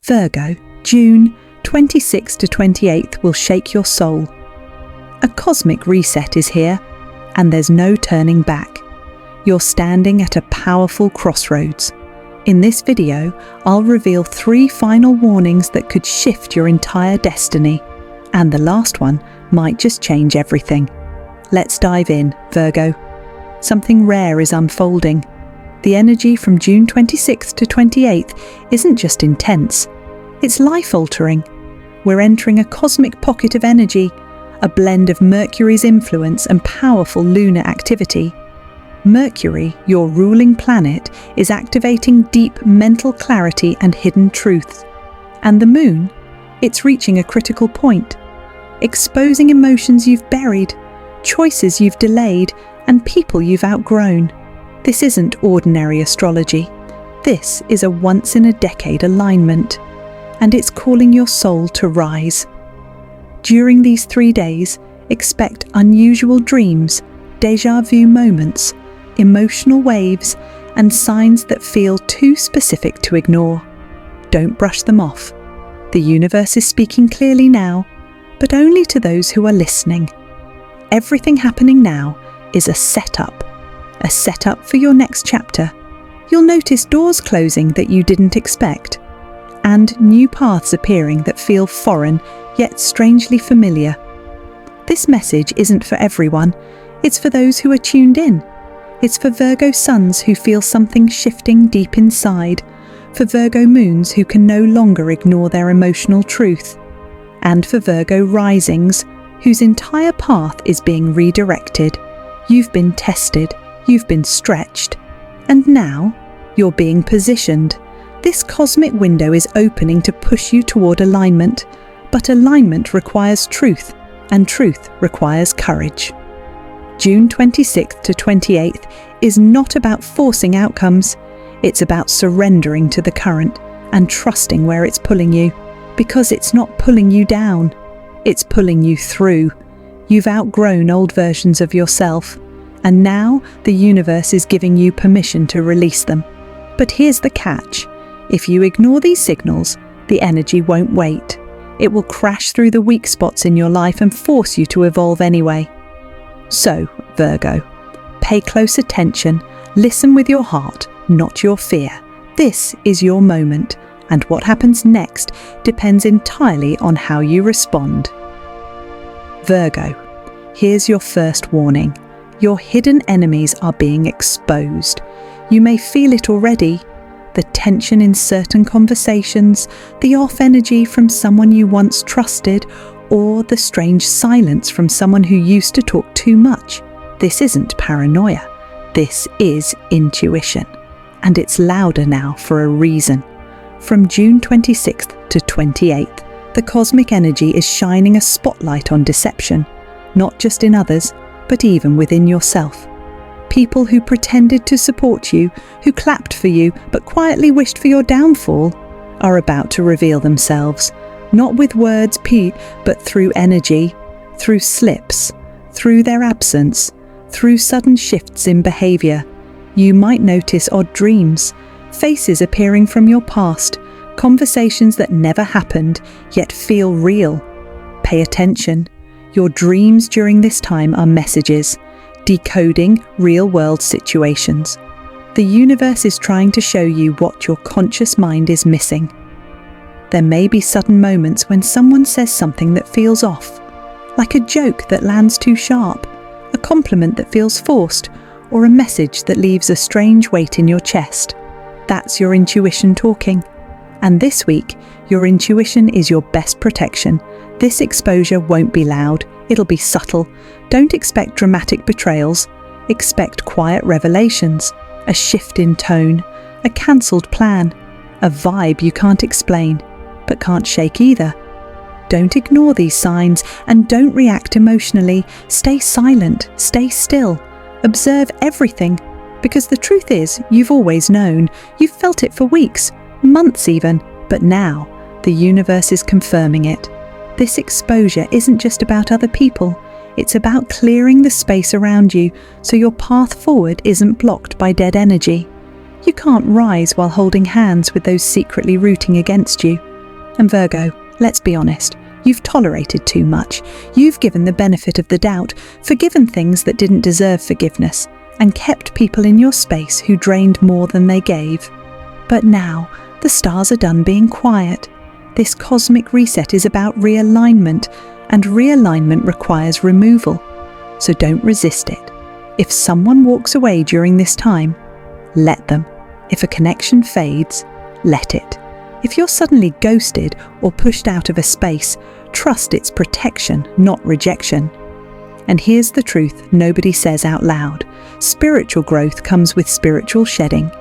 Virgo, June 26th to 28th will shake your soul. A cosmic reset is here, and there's no turning back. You're standing at a powerful crossroads. In this video, I'll reveal 3 final warnings that could shift your entire destiny, and the last one might just change everything. Let's dive in, Virgo. Something rare is unfolding. The energy from June 26th to 28th isn't just intense, it's life-altering. We're entering a cosmic pocket of energy, a blend of Mercury's influence and powerful lunar activity. Mercury, your ruling planet, is activating deep mental clarity and hidden truths. And the Moon, it's reaching a critical point, exposing emotions you've buried, choices you've delayed, and people you've outgrown. This isn't ordinary astrology. This is a once-in-a-decade alignment, and it's calling your soul to rise. During these 3 days, expect unusual dreams, déjà vu moments, emotional waves, and signs that feel too specific to ignore. Don't brush them off. The universe is speaking clearly now, but only to those who are listening. Everything happening now is a setup for your next chapter. You'll notice doors closing that you didn't expect, and new paths appearing that feel foreign yet strangely familiar. This message isn't for everyone, it's for those who are tuned in. It's for Virgo suns who feel something shifting deep inside, for Virgo moons who can no longer ignore their emotional truth, and for Virgo risings whose entire path is being redirected. You've been tested, you've been stretched, and now you're being positioned. This cosmic window is opening to push you toward alignment, but alignment requires truth, and truth requires courage. June 26th to 28th is not about forcing outcomes, it's about surrendering to the current and trusting where it's pulling you, because it's not pulling you down, it's pulling you through. You've outgrown old versions of yourself, and now the universe is giving you permission to release them. But here's the catch. If you ignore these signals, the energy won't wait. It will crash through the weak spots in your life and force you to evolve anyway. So, Virgo, pay close attention, listen with your heart, not your fear. This is your moment, and what happens next depends entirely on how you respond. Virgo, here's your first warning. Your hidden enemies are being exposed. You may feel it already. The tension in certain conversations, the off energy from someone you once trusted, or the strange silence from someone who used to talk too much. This isn't paranoia. This is intuition. And it's louder now for a reason. From June 26th to 28th, the cosmic energy is shining a spotlight on deception, not just in others, but even within yourself. People who pretended to support you, who clapped for you, but quietly wished for your downfall, are about to reveal themselves, not with words, but through energy, through slips, through their absence, through sudden shifts in behavior. You might notice odd dreams, faces appearing from your past, conversations that never happened, yet feel real. Pay attention. Your dreams during this time are messages, decoding real-world situations. The universe is trying to show you what your conscious mind is missing. There may be sudden moments when someone says something that feels off, like a joke that lands too sharp, a compliment that feels forced, or a message that leaves a strange weight in your chest. That's your intuition talking. And this week, your intuition is your best protection. This exposure won't be loud, it'll be subtle. Don't expect dramatic betrayals. Expect quiet revelations, a shift in tone, a cancelled plan, a vibe you can't explain, but can't shake either. Don't ignore these signs and don't react emotionally. Stay silent, stay still, observe everything, because the truth is, you've always known. You've felt it for weeks, months even, but now the universe is confirming it. This exposure isn't just about other people, it's about clearing the space around you so your path forward isn't blocked by dead energy. You can't rise while holding hands with those secretly rooting against you. And Virgo, let's be honest, you've tolerated too much. You've given the benefit of the doubt, forgiven things that didn't deserve forgiveness, and kept people in your space who drained more than they gave. But now, the stars are done being quiet. This cosmic reset is about realignment, and realignment requires removal. So don't resist it. If someone walks away during this time, let them. If a connection fades, let it. If you're suddenly ghosted or pushed out of a space, trust it's protection, not rejection. And here's the truth nobody says out loud. Spiritual growth comes with spiritual shedding.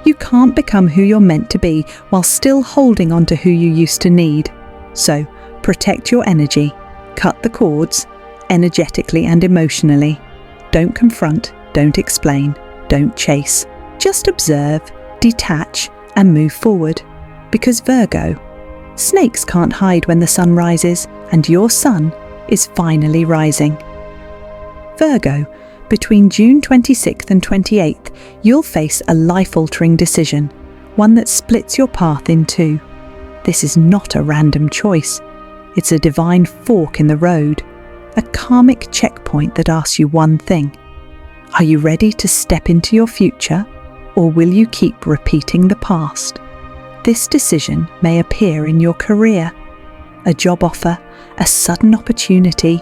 You can't become who you're meant to be while still holding on to who you used to need. So, protect your energy. Cut the cords, energetically and emotionally. Don't confront, don't explain, don't chase. Just observe, detach, and move forward. Because Virgo, snakes can't hide when the sun rises, and your sun is finally rising. Virgo, between June 26th and 28th, you'll face a life-altering decision, one that splits your path in two. This is not a random choice. It's a divine fork in the road, a karmic checkpoint that asks you one thing. Are you ready to step into your future, or will you keep repeating the past? This decision may appear in your career, a job offer, a sudden opportunity,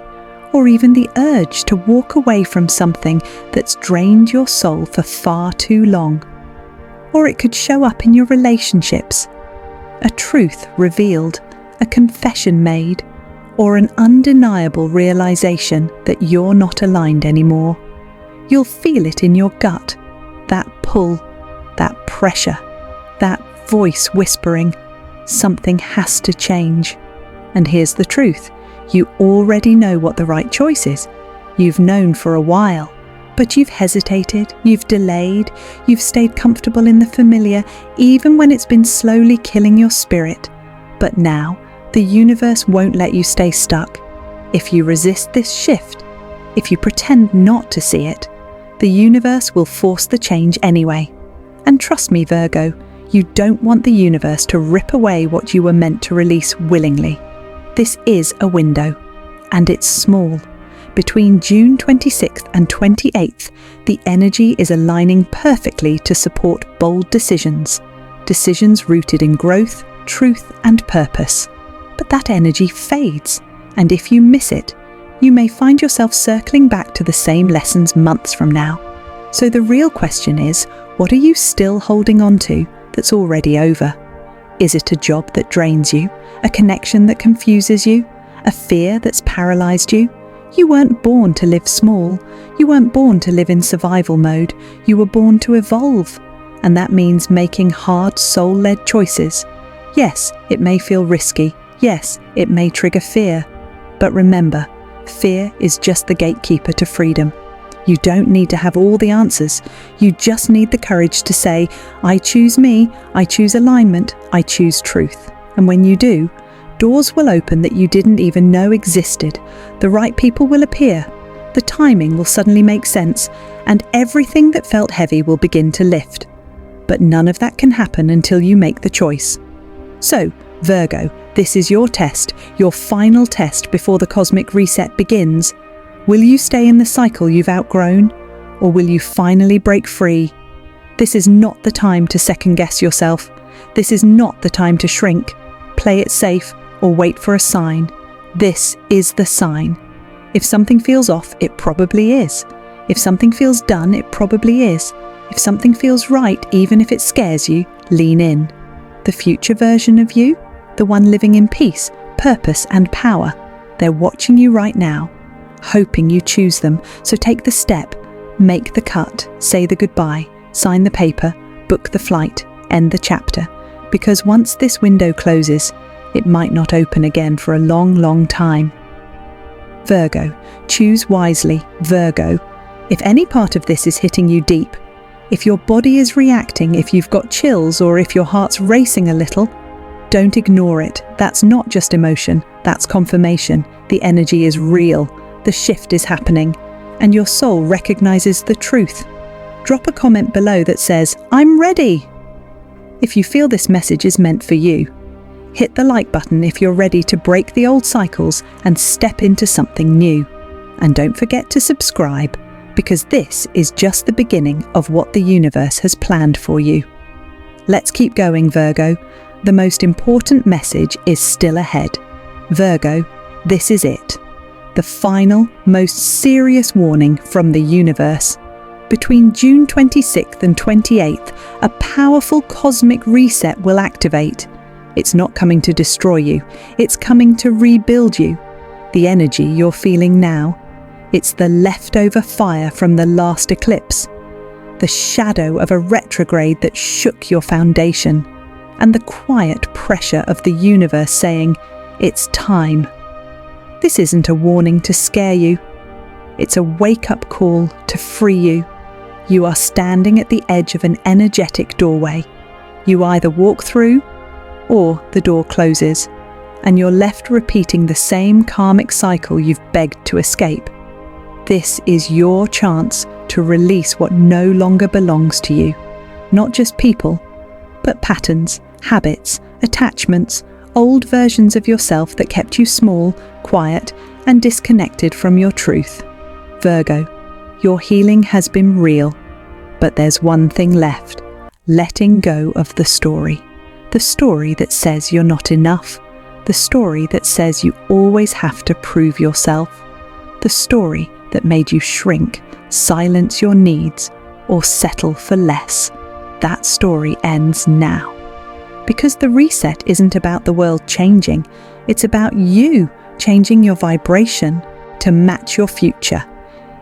or even the urge to walk away from something that's drained your soul for far too long. Or it could show up in your relationships, a truth revealed, a confession made, or an undeniable realization that you're not aligned anymore. You'll feel it in your gut, that pull, that pressure, that voice whispering, something has to change. And here's the truth, you already know what the right choice is. You've known for a while, but you've hesitated, you've delayed, you've stayed comfortable in the familiar, even when it's been slowly killing your spirit. But now, the universe won't let you stay stuck. If you resist this shift, if you pretend not to see it, the universe will force the change anyway. And trust me, Virgo, you don't want the universe to rip away what you were meant to release willingly. This is a window, and it's small. Between June 26th and 28th, the energy is aligning perfectly to support bold decisions rooted in growth, truth, and purpose. But that energy fades, and if you miss it, you may find yourself circling back to the same lessons months from now. So the real question is, what are you still holding on to that's already over? Is it a job that drains you? A connection that confuses you? A fear that's paralyzed you? You weren't born to live small. You weren't born to live in survival mode. You were born to evolve. And that means making hard, soul-led choices. Yes, it may feel risky. Yes, it may trigger fear. But remember, fear is just the gatekeeper to freedom. You don't need to have all the answers. You just need the courage to say, I choose me, I choose alignment, I choose truth. And when you do, doors will open that you didn't even know existed. The right people will appear. The timing will suddenly make sense, and everything that felt heavy will begin to lift. But none of that can happen until you make the choice. So, Virgo, this is your test, your final test before the cosmic reset begins. Will you stay in the cycle you've outgrown, or will you finally break free? This is not the time to second-guess yourself. This is not the time to shrink, play it safe, or wait for a sign. This is the sign. If something feels off, it probably is. If something feels done, it probably is. If something feels right, even if it scares you, lean in. The future version of you, the one living in peace, purpose, and power, they're watching you right now, hoping you choose them. So take the step, make the cut, say the goodbye, sign the paper, book the flight, end the chapter. Because once this window closes, it might not open again for a long, long time. Virgo, choose wisely. Virgo, if any part of this is hitting you deep, if your body is reacting, if you've got chills, or if your heart's racing a little, don't ignore it. That's not just emotion, that's confirmation. The energy is real, the shift is happening, and your soul recognizes the truth. Drop a comment below that says, I'm ready, if you feel this message is meant for you. Hit the like button if you're ready to break the old cycles and step into something new. And don't forget to subscribe, because this is just the beginning of what the universe has planned for you. Let's keep going, Virgo. The most important message is still ahead. Virgo, this is it. The final, most serious warning from the universe. Between June 26th and 28th, a powerful cosmic reset will activate. It's not coming to destroy you, it's coming to rebuild you. The energy you're feeling now, it's the leftover fire from the last eclipse, the shadow of a retrograde that shook your foundation, and the quiet pressure of the universe saying, it's time. This isn't a warning to scare you. It's a wake-up call to free you. You are standing at the edge of an energetic doorway. You either walk through, or the door closes, and you're left repeating the same karmic cycle you've begged to escape. This is your chance to release what no longer belongs to you. Not just people, but patterns, habits, attachments, old versions of yourself that kept you small, quiet, and disconnected from your truth. Virgo, your healing has been real, but there's one thing left: letting go of the story. The story that says you're not enough. The story that says you always have to prove yourself. The story that made you shrink, silence your needs, or settle for less. That story ends now. Because the reset isn't about the world changing, it's about you changing your vibration to match your future.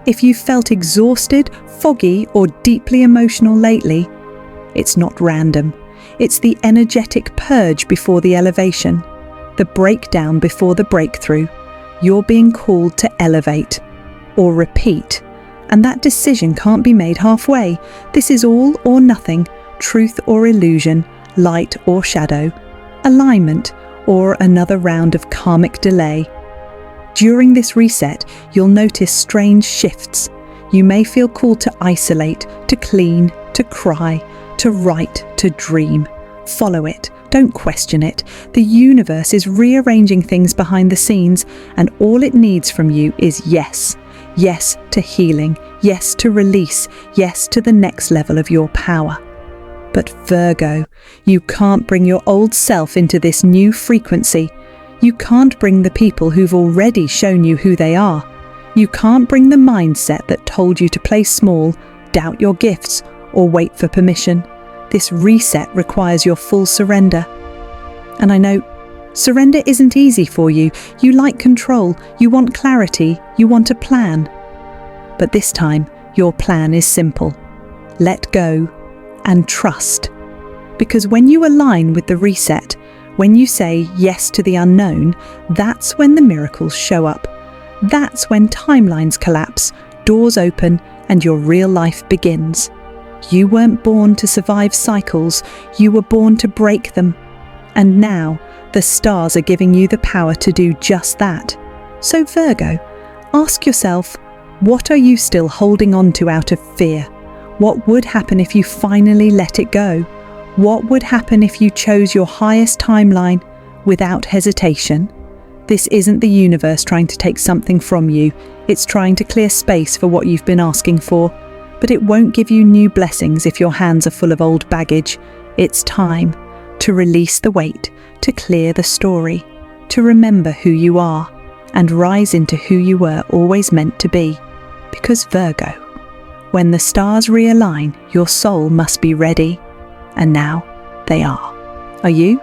If you've felt exhausted, foggy, or deeply emotional lately, it's not random. It's the energetic purge before the elevation, the breakdown before the breakthrough. You're being called to elevate or repeat, and that decision can't be made halfway. This is all or nothing, truth or illusion, light or shadow, alignment or another round of karmic delay. During this reset, you'll notice strange shifts. You may feel called to isolate, to clean, to cry, to write, to dream. Follow it. Don't question it. The universe is rearranging things behind the scenes, and all it needs from you is yes. Yes to healing. Yes to release. Yes to the next level of your power. But Virgo, you can't bring your old self into this new frequency. You can't bring the people who've already shown you who they are. You can't bring the mindset that told you to play small, doubt your gifts, or wait for permission. This reset requires your full surrender. And I know, surrender isn't easy for you. You like control, you want clarity, you want a plan. But this time, your plan is simple. Let go and trust. Because when you align with the reset, when you say yes to the unknown, that's when the miracles show up. That's when timelines collapse, doors open, and your real life begins. You weren't born to survive cycles, you were born to break them. And now, the stars are giving you the power to do just that. So Virgo, ask yourself, what are you still holding on to out of fear? What would happen if you finally let it go? What would happen if you chose your highest timeline without hesitation? This isn't the universe trying to take something from you. It's trying to clear space for what you've been asking for. But it won't give you new blessings if your hands are full of old baggage. It's time to release the weight, to clear the story, to remember who you are, and rise into who you were always meant to be. Because Virgo, when the stars realign, your soul must be ready. And now they are. Are you?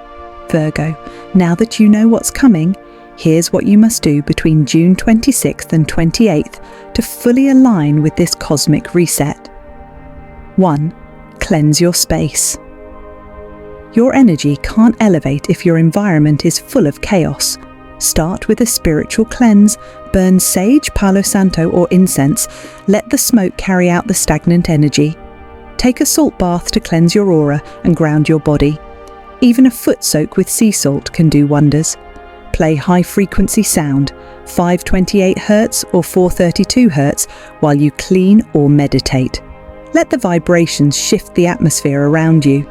Virgo, now that you know what's coming, here's what you must do between June 26th and 28th to fully align with this cosmic reset. 1. Cleanse your space. Your energy can't elevate if your environment is full of chaos. Start with a spiritual cleanse. Burn sage, Palo Santo, or incense. Let the smoke carry out the stagnant energy. Take a salt bath to cleanse your aura and ground your body. Even a foot soak with sea salt can do wonders. Play high-frequency sound, 528 Hz or 432 Hz, while you clean or meditate. Let the vibrations shift the atmosphere around you.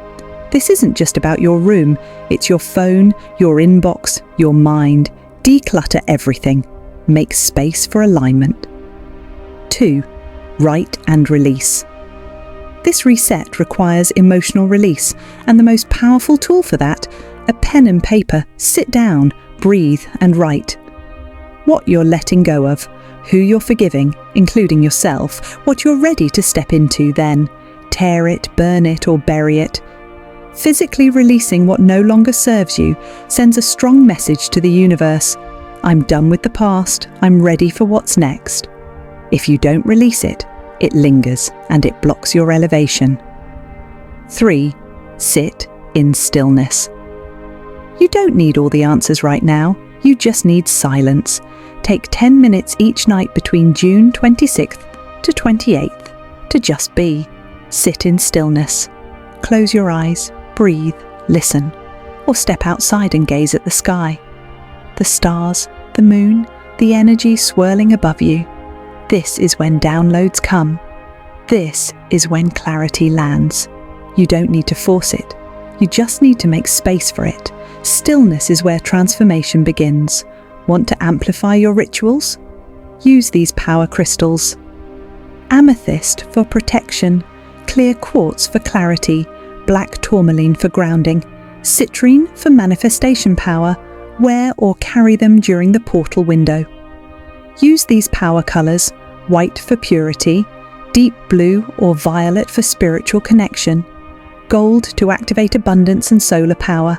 This isn't just about your room, it's your phone, your inbox, your mind. Declutter everything. Make space for alignment. 2. Write and release. This reset requires emotional release, and the most powerful tool for that, a pen and paper. Sit down, breathe and write. What you're letting go of, who you're forgiving, including yourself, what you're ready to step into then. Tear it, burn it or bury it. Physically releasing what no longer serves you sends a strong message to the universe. I'm done with the past, I'm ready for what's next. If you don't release it, it lingers and it blocks your elevation. 3. Sit in stillness. You don't need all the answers right now, you just need silence. Take 10 minutes each night between June 26th to 28th to just be. Sit in stillness. Close your eyes, breathe, listen, or step outside and gaze at the sky. The stars, the moon, the energy swirling above you. This is when downloads come. This is when clarity lands. You don't need to force it. You just need to make space for it. Stillness is where transformation begins. Want to amplify your rituals? Use these power crystals. Amethyst for protection, clear quartz for clarity, black tourmaline for grounding, citrine for manifestation power. Wear or carry them during the portal window. Use these power colours, white for purity, deep blue or violet for spiritual connection, gold to activate abundance and solar power,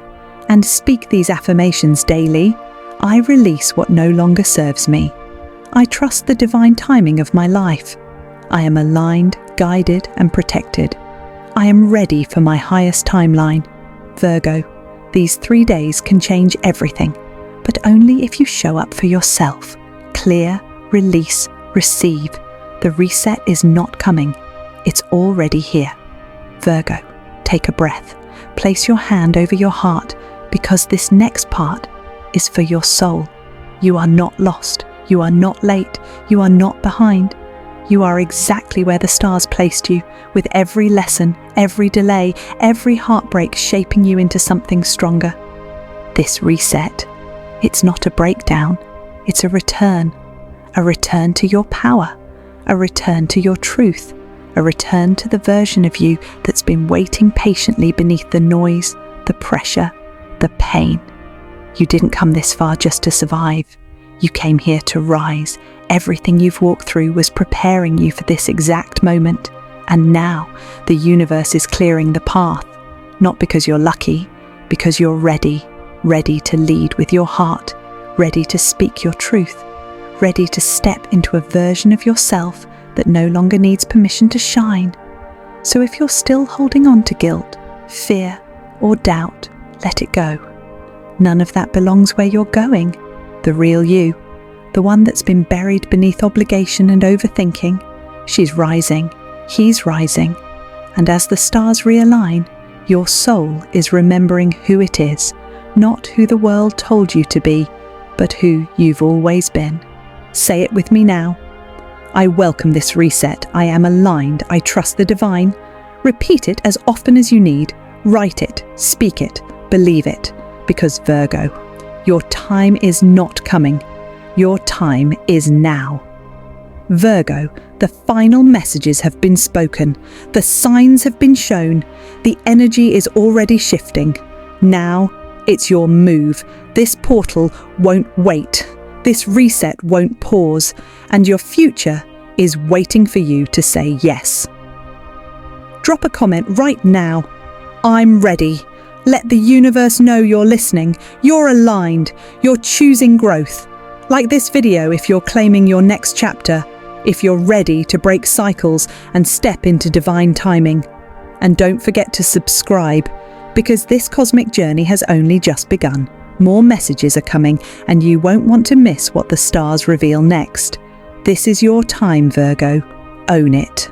and speak these affirmations daily. I release what no longer serves me. I trust the divine timing of my life. I am aligned, guided and protected. I am ready for my highest timeline. Virgo, these 3 days can change everything, but only if you show up for yourself. Clear, release, receive. The reset is not coming. It's already here. Virgo, take a breath. Place your hand over your heart, because this next part is for your soul. You are not lost. You are not late. You are not behind. You are exactly where the stars placed you, with every lesson, every delay, every heartbreak shaping you into something stronger. This reset, it's not a breakdown, it's a return to your power, a return to your truth, a return to the version of you that's been waiting patiently beneath the noise, the pressure, the pain. You didn't come this far just to survive. You came here to rise. Everything you've walked through was preparing you for this exact moment. And now the universe is clearing the path, not because you're lucky, because you're ready to lead with your heart, ready to speak your truth, ready to step into a version of yourself that no longer needs permission to shine. So if you're still holding on to guilt, fear, or doubt, let it go. None of that belongs where you're going. The real you, the one that's been buried beneath obligation and overthinking, she's rising, he's rising, and as the stars realign, your soul is remembering who it is, not who the world told you to be, but who you've always been. Say it with me now. I welcome this reset. I am aligned. I trust the divine. Repeat it as often as you need. Write it, speak it, believe it, because Virgo, your time is not coming. Your time is now. Virgo, the final messages have been spoken. The signs have been shown. The energy is already shifting. Now, it's your move. This portal won't wait. This reset won't pause. And your future is waiting for you to say yes. Drop a comment right now. I'm ready. Let the universe know you're listening, you're aligned, you're choosing growth. Like this video if you're claiming your next chapter, if you're ready to break cycles and step into divine timing. And don't forget to subscribe, because this cosmic journey has only just begun. More messages are coming, and you won't want to miss what the stars reveal next. This is your time, Virgo. Own it.